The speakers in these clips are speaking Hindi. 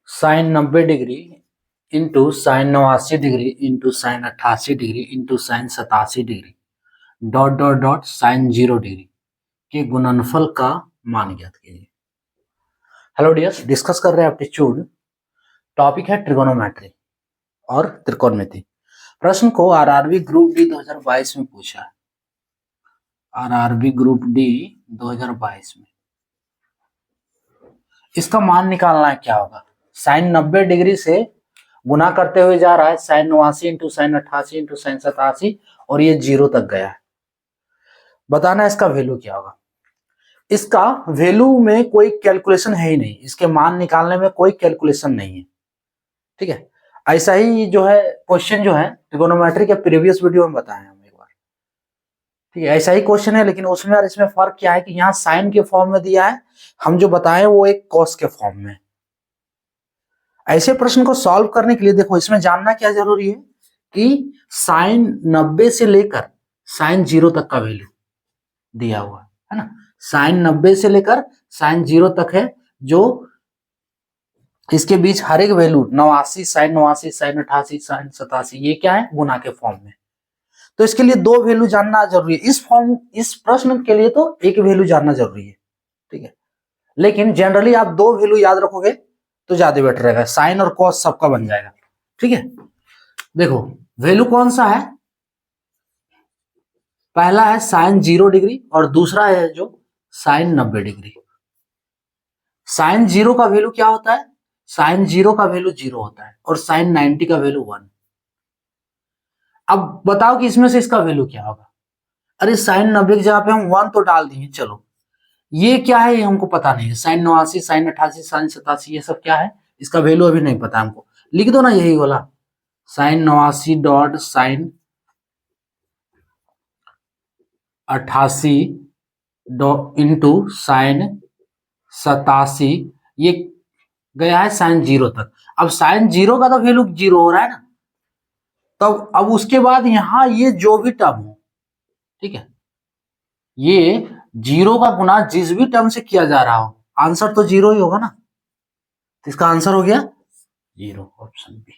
Sign 90 degree into sine 89 degree into sine 88 degree into sine 87 degree dot dot dot sine 0 degree के गुणनफल का मान ज्ञात कीजिए। हेलो डियर्स, डिस्कस कर रहे हैं एप्टीट्यूड। टॉपिक है ट्रिगोनोमेट्री और त्रिकोणमिति। प्रश्न को आरआरबी ग्रुप डी 2022 में पूछा है। आरआरबी ग्रुप डी 2022 में इसका मान निकालना है। क्या होगा? साइन 90 डिग्री से गुना करते हुए जा रहा है, sine 89 into sine 88 into sine 87 और ये 0 तक गया है। बताना है इसका वैल्यू क्या होगा। इसका वैल्यू में कोई कैलकुलेशन है ही नहीं, इसके मान निकालने में कोई कैलकुलेशन नहीं है। ठीक है, ऐसा ही जो है क्वेश्चन जो है ट्रिगोनोमेट्री के प्रीवियस वीडियो में बताए हम एक बार। ठीक है, ऐसा ही क्वेश्चन है, लेकिन उसमें और इसमें फर्क क्या है कि यहाँ साइन के फॉर्म में दिया है, हम जो बताए वो एक कॉस के फॉर्म में। ऐसे प्रश्न को सॉल्व करने के लिए देखो, इसमें जानना क्या जरूरी है कि साइन 90 से लेकर साइन 0 तक का वैल्यू दिया हुआ है ना। साइन 90 से लेकर साइन 0 तक है, जो इसके बीच हर एक वैल्यू 89, साइन 89, साइन 88, साइन 87, ये क्या है? गुना के फॉर्म में। तो इसके लिए दो वैल्यू जानना जरूरी है। इस प्रश्न के लिए तो एक वैल्यू जानना जरूरी है। ठीक है, लेकिन जनरली आप दो वैल्यू याद रखोगे तो ज्यादा बेटर रहेगा, साइन और कॉस सबका बन जाएगा। ठीक है, देखो वैल्यू कौन सा है। पहला है साइन 0 डिग्री और दूसरा है जो साइन 90 डिग्री। साइन 0 का वैल्यू क्या होता है? साइन 0 का वैल्यू 0 होता है और साइन 90 का वैल्यू 1। अब बताओ कि इसमें से इसका वैल्यू क्या होगा। अरे साइन 90 की जगह पे हम 1 तो डाल दिए, चलो ये क्या है ये हमको पता नहीं है। साइन 89, साइन 88, साइन 87 ये सब क्या है, इसका वैल्यू अभी नहीं पता हमको। लिख दो ना यही वाला, sine 89 dot sine 88 dot into sine 87, ये गया है साइन 0 तक। अब साइन 0 का तो वैल्यू 0 हो रहा है ना, तब अब उसके बाद यहां ये जो भी टर्म हो, ठीक है, ये 0 का गुना जिस भी टर्म से किया जा रहा हो, आंसर तो 0 ही होगा ना। तो इसका आंसर हो गया 0, ऑप्शन बी।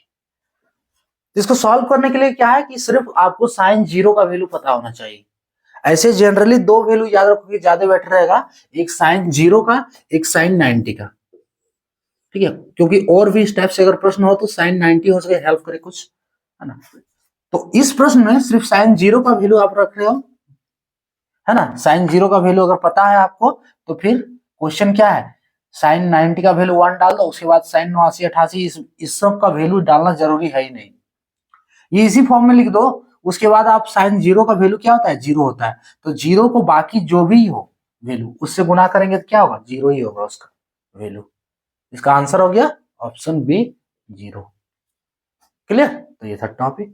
इसको सॉल्व करने के लिए क्या है कि सिर्फ आपको साइन 0 का वैल्यू पता होना चाहिए। ऐसे जनरली दो वैल्यू याद रखोगे ज्यादा बेटर रहेगा, एक साइन 0 का, एक साइन 90 का। ठीक है, क्योंकि और भी स्टेप से अगर प्रश्न हो तो साइन 90 हो सके हेल्प करे कुछ, है ना। तो इस प्रश्न में सिर्फ साइन 0 का वैल्यू आप रख रहे हो, है ना। साइन 0 का वैल्यू अगर पता है आपको तो फिर क्वेश्चन क्या है, साइन 90 का वैल्यू 1 डाल दो, उसके बाद साइन 89, 88 इस सब का वैल्यू डालना जरूरी है ही नहीं, ये इसी फॉर्म में लिख दो। उसके बाद आप साइन 0 का वैल्यू क्या होता है? 0 होता है। तो 0 को बाकी जो भी हो वैल्यू उससे गुना करेंगे तो क्या होगा? 0 ही होगा उसका वैल्यू। इसका आंसर हो गया ऑप्शन बी 0। क्लियर? तो ये था टॉपिक।